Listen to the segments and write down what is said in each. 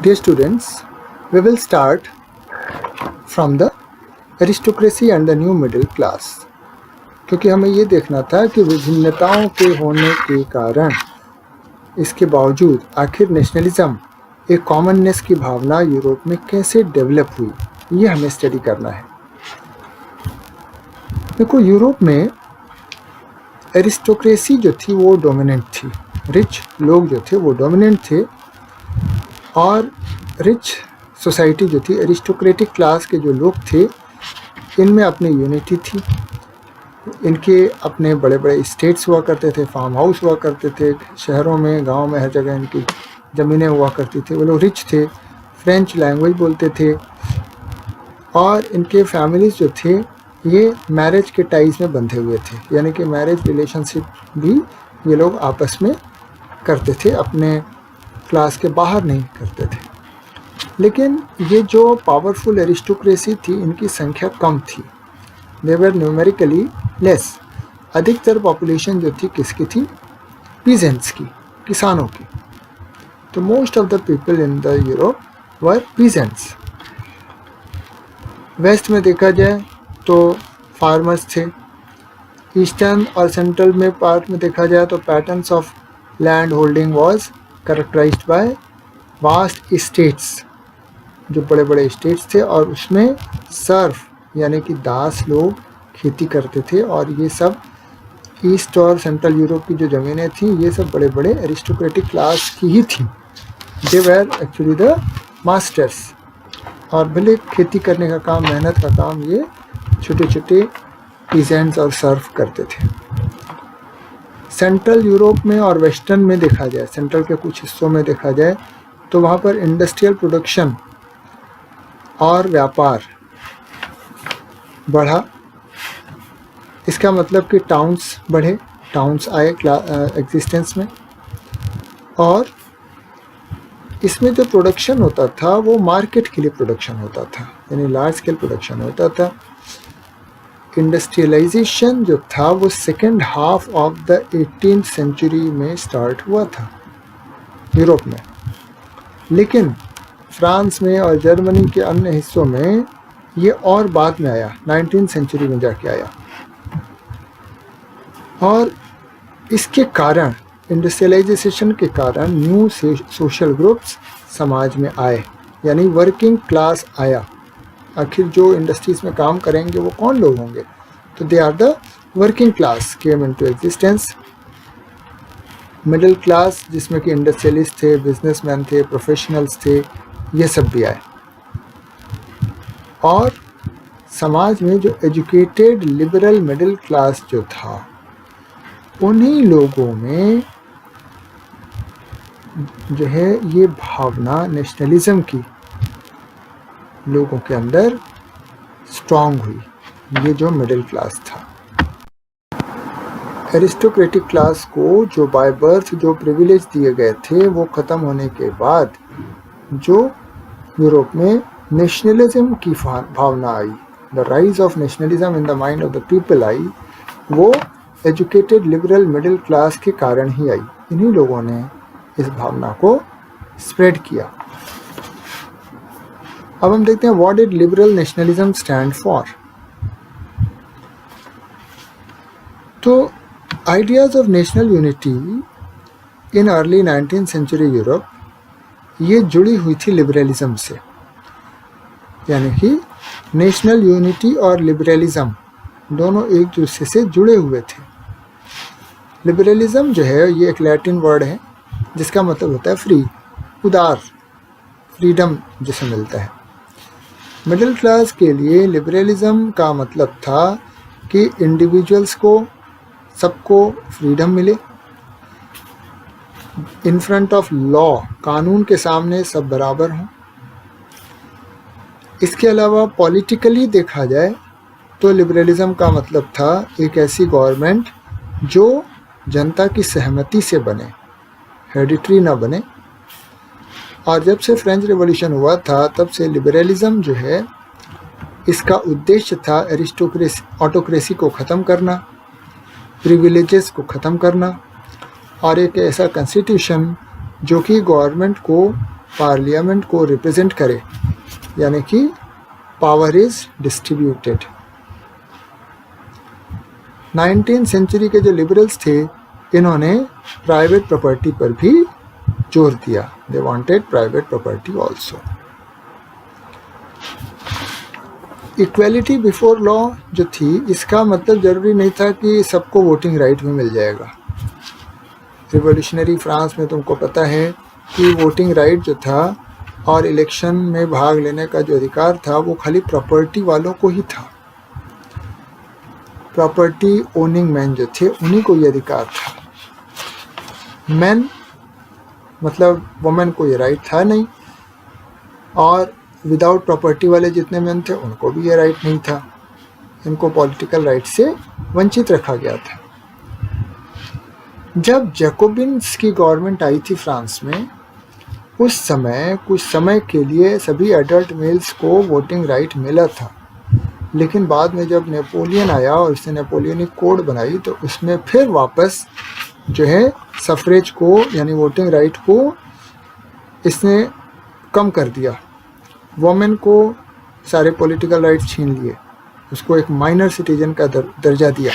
Dear students, we will start from the aristocracy and the new middle class. क्योंकि हमें ये देखना था कि विभिन्नताओं के होने के कारण इसके बावजूद आखिर नेशनलिज्म, एक कॉमननेस की भावना यूरोप में कैसे डेवलप हुई, ये हमें स्टडी करना है। देखो, यूरोप में एरिस्टोक्रेसी जो थी वो डोमिनेंट थी। रिच लोग जो थे वो डोमिनेंट थे और रिच सोसाइटी जो थी, एरिस्टोक्रेटिक क्लास के जो लोग थे, इनमें अपनी यूनिटी थी। इनके अपने बड़े बड़े स्टेट्स हुआ करते थे, फार्म हाउस हुआ करते थे, शहरों में, गांव में, हर जगह इनकी ज़मीनें हुआ करती थी। वो लोग रिच थे, फ्रेंच लैंग्वेज बोलते थे और इनके फैमिलीज़ जो थे ये मैरिज के टाइज में बंधे हुए थे, यानी कि मैरिज रिलेशनशिप भी ये लोग आपस में करते थे, अपने क्लास के बाहर नहीं करते थे। लेकिन ये जो पावरफुल एरिस्टोक्रेसी थी, इनकी संख्या कम थी। They were numerically less. अधिकतर पॉपुलेशन जो थी किसकी थी? पीजेंट्स की, किसानों की। तो most of the people in the Europe were peasants. West में देखा जाए तो फार्मर्स थे। ईस्टर्न और सेंट्रल में पार्ट में देखा जाए तो patterns of land holding was characterised by vast states, जो बड़े बड़े स्टेट्स थे, और उसमें सर्फ यानी कि दास लोग खेती करते थे। और ये सब ईस्ट और सेंट्रल यूरोप की जो ज़मीनें थी, ये सब बड़े बड़े एरिस्टोक्रेटिक क्लास की ही थी। They were actually the masters. और भले खेती करने का काम, मेहनत का काम, ये छोटे छोटे पीजेंट्स और सर्फ करते थे। सेंट्रल यूरोप में और वेस्टर्न में देखा जाए, सेंट्रल के कुछ हिस्सों में देखा जाए तो वहाँ पर इंडस्ट्रियल प्रोडक्शन और व्यापार बढ़ा। इसका मतलब कि टाउन्स बढ़े, टाउन्स आए एग्जिस्टेंस में। और इसमें जो प्रोडक्शन होता था वो मार्केट के लिए प्रोडक्शन होता था, यानी लार्ज स्केल प्रोडक्शन होता था। इंडस्ट्रियलाइजेशन जो था वो second half of the 18th century में स्टार्ट हुआ था यूरोप में। लेकिन फ्रांस में और जर्मनी के अन्य हिस्सों में ये और बाद में आया, 19th सेंचुरी में जाके आया। और इसके कारण, इंडस्ट्रियलाइजेशन के कारण, न्यू सोशल ग्रुप्स समाज में आए, यानी वर्किंग क्लास आया। आखिर जो इंडस्ट्रीज में काम करेंगे वो कौन लोग होंगे? तो they are the working class came into existence. Middle class, जिसमें कि इंडस्ट्रियलिस्ट थे, बिजनेसमैन थे, प्रोफेशनल्स थे, ये सब भी आए। और समाज में जो एजुकेटेड लिबरल मिडिल क्लास जो था, उन्हीं लोगों में जो है ये भावना नेशनलिज्म की लोगों के अंदर स्ट्रांग हुई। ये जो मिडिल क्लास था, एरिस्टोक्रेटिक क्लास को जो बाय बर्थ जो प्रिविलेज दिए गए थे, वो ख़त्म होने के बाद जो यूरोप में नेशनलिज्म की भावना आई, the rise of nationalism in the mind of the people आई, वो एजुकेटेड लिबरल मिडिल क्लास के कारण ही आई। इन्हीं लोगों ने इस भावना को स्प्रेड किया। अब हम देखते हैं what did liberal nationalism stand for. तो ideas of national unity in early 19th century Europe, ये जुड़ी हुई थी लिबरलिज्म से, यानी कि नेशनल यूनिटी और लिबरलिज्म दोनों एक दूसरे से जुड़े हुए थे। लिबरलिज्म जो है ये एक लैटिन वर्ड है जिसका मतलब होता है फ्री, उदार, फ्रीडम जिसे मिलता है। मिडिल क्लास के लिए लिबरलिज्म का मतलब था कि इंडिविजुअल्स को, सबको फ्रीडम मिले, इन फ्रंट ऑफ लॉ, कानून के सामने सब बराबर हों। इसके अलावा पॉलिटिकली देखा जाए तो लिबरलिज्म का मतलब था एक ऐसी गवर्नमेंट जो जनता की सहमति से बने, हेरिडिटरी ना बने। और जब से फ्रेंच रिवॉल्यूशन हुआ था, तब से लिबरलिज्म जो है, इसका उद्देश्य था एरिस्टोक्रेसी, ऑटोक्रेसी को ख़त्म करना, प्रिविलेजेस को ख़त्म करना, और एक ऐसा कॉन्स्टिट्यूशन जो कि गवर्नमेंट को पार्लियामेंट को रिप्रेजेंट करे, यानी कि power is distributed. 19th century के जो लिबरल्स थे, इन्होंने प्राइवेट प्रॉपर्टी पर भी जोर दिया। They wanted private property also. Equality before law जो थी, इसका मतलब ज़रूरी नहीं था कि सबको वोटिंग राइट में मिल जाएगा। रिवोल्यूशनरी फ्रांस में तुमको पता है कि वोटिंग राइट जो था और इलेक्शन में भाग लेने का जो अधिकार था, वो खाली प्रॉपर्टी वालों को ही था। प्रॉपर्टी ओनिंग मैन जो थे, उन्हीं को ये अधिकार था। मैन मतलब वुमेन को ये राइट था नहीं, और विदाउट प्रॉपर्टी वाले जितने मैन थे, उनको भी ये राइट नहीं था। इनको पॉलिटिकल राइट से वंचित रखा गया था। जब जैकोबिन्स की गवर्नमेंट आई थी फ्रांस में, उस समय कुछ समय के लिए सभी एडल्ट मेल्स को वोटिंग राइट मिला था, लेकिन बाद में जब नेपोलियन आया और उसने नेपोलियनिक कोड बनाई, तो उसमें फिर वापस जो है सफरेज को यानी वोटिंग राइट को इसने कम कर दिया। वोमेन को सारे पॉलिटिकल राइट्स छीन लिए, उसको एक माइनर सिटीजन का दर्जा दिया।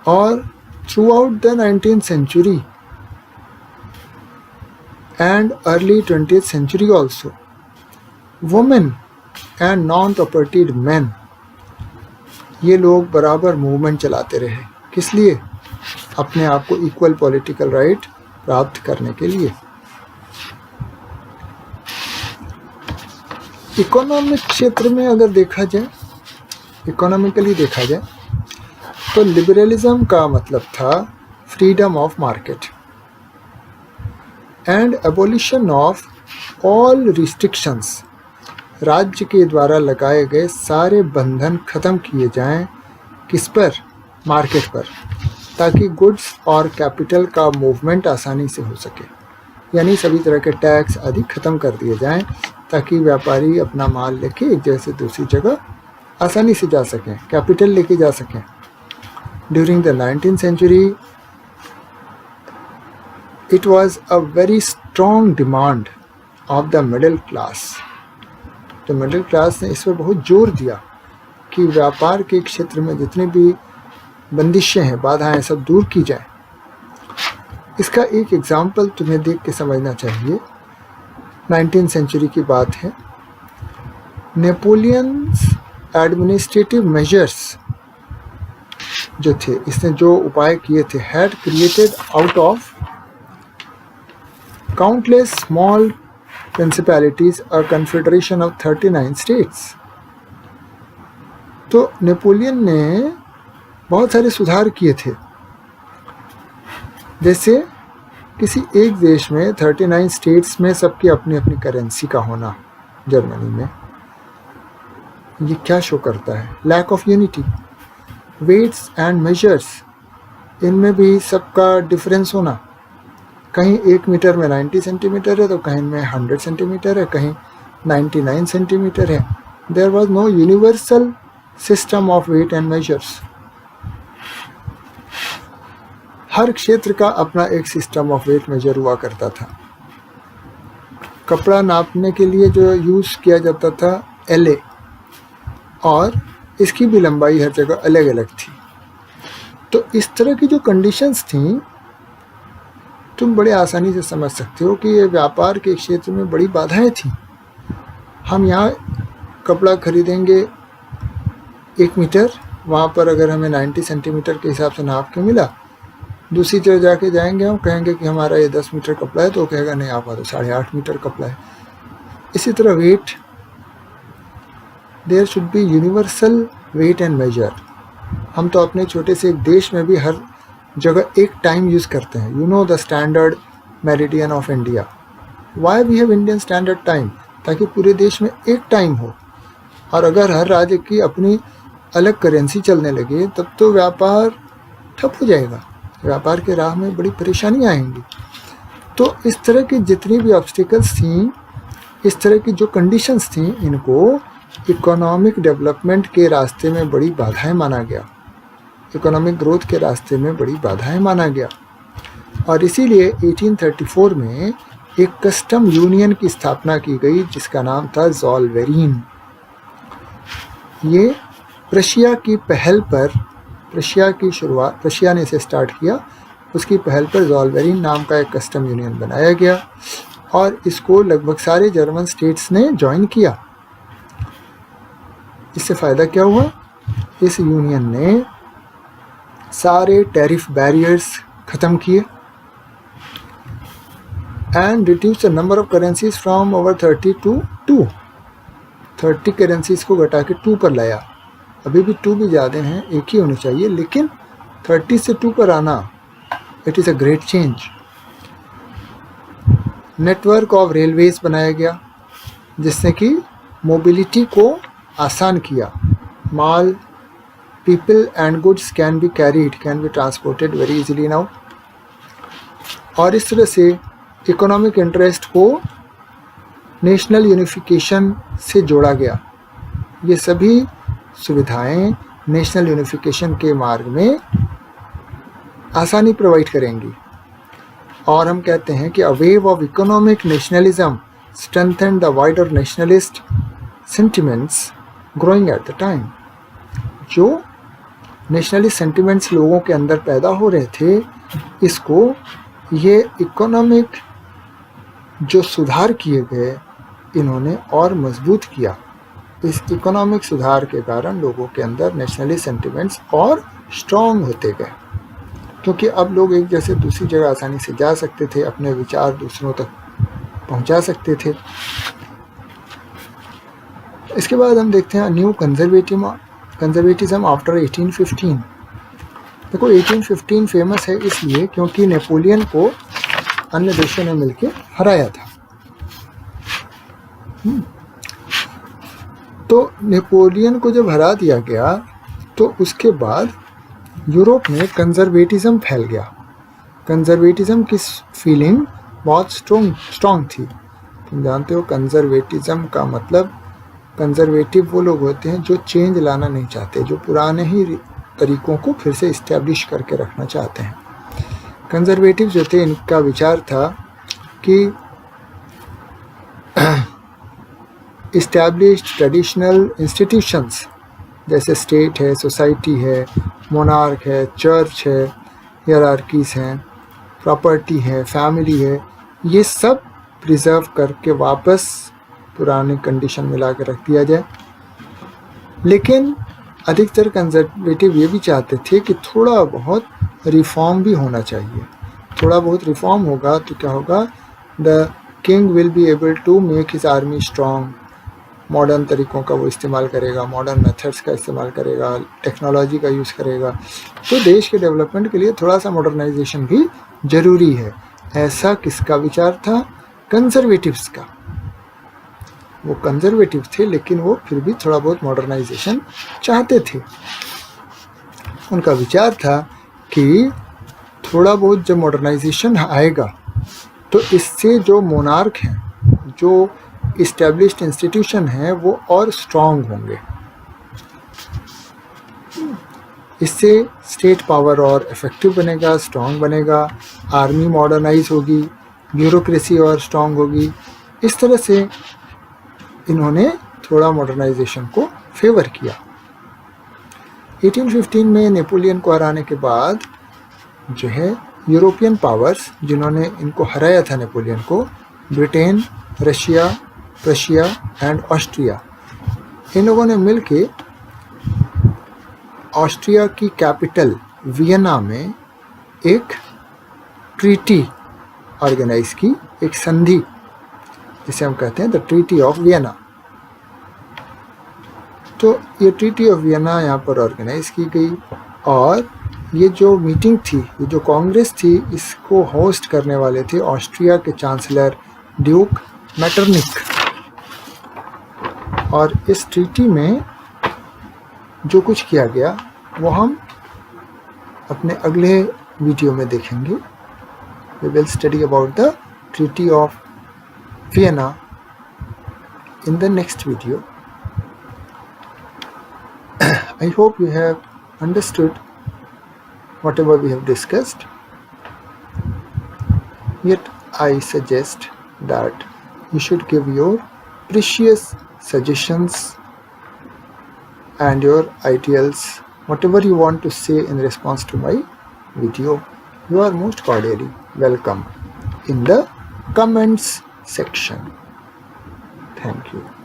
और throughout the 19th century and early 20th century also, women and non-propertied men, ये लोग बराबर मूवमेंट चलाते रहे। किस लिए? अपने आप को इक्वल पॉलिटिकल राइट प्राप्त करने के लिए। इकोनॉमिक क्षेत्र में अगर देखा जाए, इकोनॉमिकली देखा जाए, तो लिबरलिज्म का मतलब था freedom of market and abolition of all restrictions. राज्य के द्वारा लगाए गए सारे बंधन खत्म किए जाएं। किस पर? मार्केट पर, ताकि गुड्स और कैपिटल का मूवमेंट आसानी से हो सके। यानी सभी तरह के टैक्स आदि खत्म कर दिए जाएं, ताकि व्यापारी अपना माल लेके एक जगह से दूसरी जगह आसानी से जा सकें, कैपिटल लेके जा सकें। During the 19th century it was a very strong demand of the middle class। तो मिडिल क्लास ने इस पर बहुत जोर दिया कि व्यापार के क्षेत्र में जितनी भी बंदिशें हैं, बाधाएं, सब दूर की जाएं। इसका एक एग्जाम्पल तुम्हें देख के समझना चाहिए। 19th सेंचुरी की बात है। नेपोलियंस एडमिनिस्ट्रेटिव मेजर्स जो थे, इसने जो उपाय किए थे, had created out of countless small principalities a confederation of 39 states। तो नेपोलियन ने बहुत सारे सुधार किए थे। जैसे किसी एक देश में 39 स्टेट्स में सबकी अपनी अपनी करेंसी का होना। जर्मनी में ये क्या शो करता है? Lack of unity. Weights and measures, इनमें भी सबका डिफरेंस होना। कहीं 1 मीटर में 90 सेंटीमीटर है, तो कहीं में 100 सेंटीमीटर है, कहीं 99 सेंटीमीटर है। There was no universal system of weight and measures. हर क्षेत्र का अपना एक सिस्टम ऑफ वेट मेजर हुआ करता था। कपड़ा नापने के लिए जो यूज़ किया जाता था LA, और इसकी भी लंबाई हर जगह अलग अलग थी। तो इस तरह की जो कंडीशंस थी, तुम बड़े आसानी से समझ सकते हो कि ये व्यापार के क्षेत्र में बड़ी बाधाएं थी। हम यहाँ कपड़ा खरीदेंगे 1 मीटर, वहाँ पर अगर हमें 90 सेंटीमीटर के हिसाब से नाप के मिला, दूसरी जगह जाके जाएंगे, हम कहेंगे कि हमारा ये 10 मीटर कपड़ा है, तो कहेगा नहीं, आपका तो 8.5 मीटर कपड़ा है। इसी तरह weight, there should be universal weight and measure. हम तो अपने छोटे से एक देश में भी हर जगह एक टाइम यूज़ करते हैं। You know the standard meridian of India. Why we have Indian standard time? ताकि पूरे देश में एक टाइम हो। और अगर हर राज्य की अपनी अलग करेंसी चलने लगे, तब तो व्यापार ठप हो जाएगा, व्यापार के राह में बड़ी परेशानियाँ आएंगी। तो इस तरह की जितनी भी ऑब्स्टिकल्स थी, इस तरह की जो कंडीशंस थी, इनको इकोनॉमिक डेवलपमेंट के रास्ते में बड़ी बाधाएं माना गया, इकोनॉमिक ग्रोथ के रास्ते में बड़ी बाधाएं माना गया। और इसीलिए 1834 में एक कस्टम यूनियन की स्थापना की गई जिसका नाम था ज़ॉल्वेरीन। ये प्रशिया की पहल पर, प्रशिया ने इसे स्टार्ट किया, उसकी पहल पर ज़ॉल्वेरीन नाम का एक कस्टम यूनियन बनाया गया और इसको लगभग सारे जर्मन स्टेट्स ने ज्वाइन किया। इससे फ़ायदा क्या हुआ? इस यूनियन ने सारे टैरिफ बैरियर्स ख़त्म किए and reduce the number of currencies from over 30 to 2। 30 currencies को घटा के 2 पर लाया। अभी भी 2 भी ज़्यादा हैं, एक ही होनी चाहिए, लेकिन 30 से 2 पर आना, it is a great change. Network of railways बनाया गया जिसने कि मोबिलिटी को आसान किया। माल, people and goods can be transported very easily now. और इस तरह से इकोनॉमिक इंटरेस्ट को नेशनल यूनिफिकेशन से जोड़ा गया। ये सभी सुविधाएं नेशनल यूनिफिकेशन के मार्ग में आसानी प्रोवाइड करेंगी। और हम कहते हैं कि a wave of economic nationalism strengthen the wider nationalist sentiments growing at the time. जो नेशनलिस्ट सेंटिमेंट्स लोगों के अंदर पैदा हो रहे थे, इसको ये इकोनॉमिक जो सुधार किए गए, इन्होंने और मजबूत किया। इस इकोनॉमिक सुधार के कारण लोगों के अंदर नेशनलिस्ट सेंटिमेंट्स और स्ट्रॉन्ग होते गए, क्योंकि अब लोग एक जैसे दूसरी जगह आसानी से जा सकते थे, अपने विचार दूसरों तक पहुंचा सकते थे। इसके बाद हम देखते हैं न्यू कंजर्वेटिज्म आफ्टर 1815। देखो 1815 फेमस है इसलिए क्योंकि नेपोलियन को अन्य देशों ने मिलकर हराया था। तो नेपोलियन को जब हरा दिया गया तो उसके बाद यूरोप में कंजर्वेटिज्म फैल गया। कंजर्वेटिज्म की फीलिंग बहुत स्ट्रॉन्ग थी। तुम जानते हो कंजर्वेटिज्म का मतलब, कंजर्वेटिव वो लोग होते हैं जो चेंज लाना नहीं चाहते, जो पुराने ही तरीकों को फिर से इस्टेब्लिश करके रखना चाहते हैं। कंजर्वेटिव जो थे, इनका विचार था कि इस्टेब्लिश्ड ट्रेडिशनल इंस्टीट्यूशंस जैसे स्टेट है, सोसाइटी है, मोनार्क है, चर्च है, हियरार्कीज हैं, प्रॉपर्टी है, फैमिली है, ये सब प्रिजर्व करके वापस पुराने कंडीशन में ला के रख दिया जाए। लेकिन अधिकतर कंजर्वेटिव ये भी चाहते थे कि थोड़ा बहुत रिफॉर्म भी होना चाहिए। थोड़ा बहुत रिफॉर्म होगा तो क्या होगा, the king will be able to make his army strong. Modern तरीक़ों का वो इस्तेमाल करेगा, मॉडर्न मेथड्स का इस्तेमाल करेगा, टेक्नोलॉजी का यूज़ करेगा। तो देश के डेवलपमेंट के लिए थोड़ा सा मॉडर्नाइजेशन भी ज़रूरी है। ऐसा किसका विचार था? कंजर्वेटिव्स का। वो कंजर्वेटिव थे लेकिन वो फिर भी थोड़ा बहुत मॉडर्नाइजेशन चाहते थे। उनका विचार था कि थोड़ा बहुत जब मॉडर्नाइजेशन आएगा तो इससे जो मोनार्क हैं, जो इस्टेब्लिश्ड इंस्टीट्यूशन हैं, वो और स्ट्रॉन्ग होंगे। इससे स्टेट पावर और इफेक्टिव बनेगा, स्ट्रॉन्ग बनेगा, आर्मी मॉडर्नाइज होगी, ब्यूरोक्रेसी और स्ट्रॉन्ग होगी। इस तरह से इन्होंने थोड़ा मॉडर्नाइजेशन को फेवर किया। 1815 में नेपोलियन को हराने के बाद जो है यूरोपियन पावर्स, जिन्होंने इनको हराया था नेपोलियन को, Britain, Russia, Prussia and Austria, इन लोगों ने मिलके ऑस्ट्रिया की कैपिटल वियना में एक ट्रीटी ऑर्गेनाइज की, एक संधि जिसे हम कहते हैं द ट्रीटी ऑफ वियना। तो ये ट्रीटी ऑफ वियना यहाँ पर ऑर्गेनाइज की गई और ये जो मीटिंग थी, ये जो कांग्रेस थी, इसको होस्ट करने वाले थे ऑस्ट्रिया के चांसलर ड्यूक मेटरनिक। और इस ट्रीटी में जो कुछ किया गया वो हम अपने अगले वीडियो में देखेंगे। We will study about the treaty of Vienna in the next video. I hope you have understood whatever we have discussed. Yet I suggest that you should give your precious suggestions and your ideals, whatever you want to say in response to my video. You are most cordially welcome in the comments section. Thank you.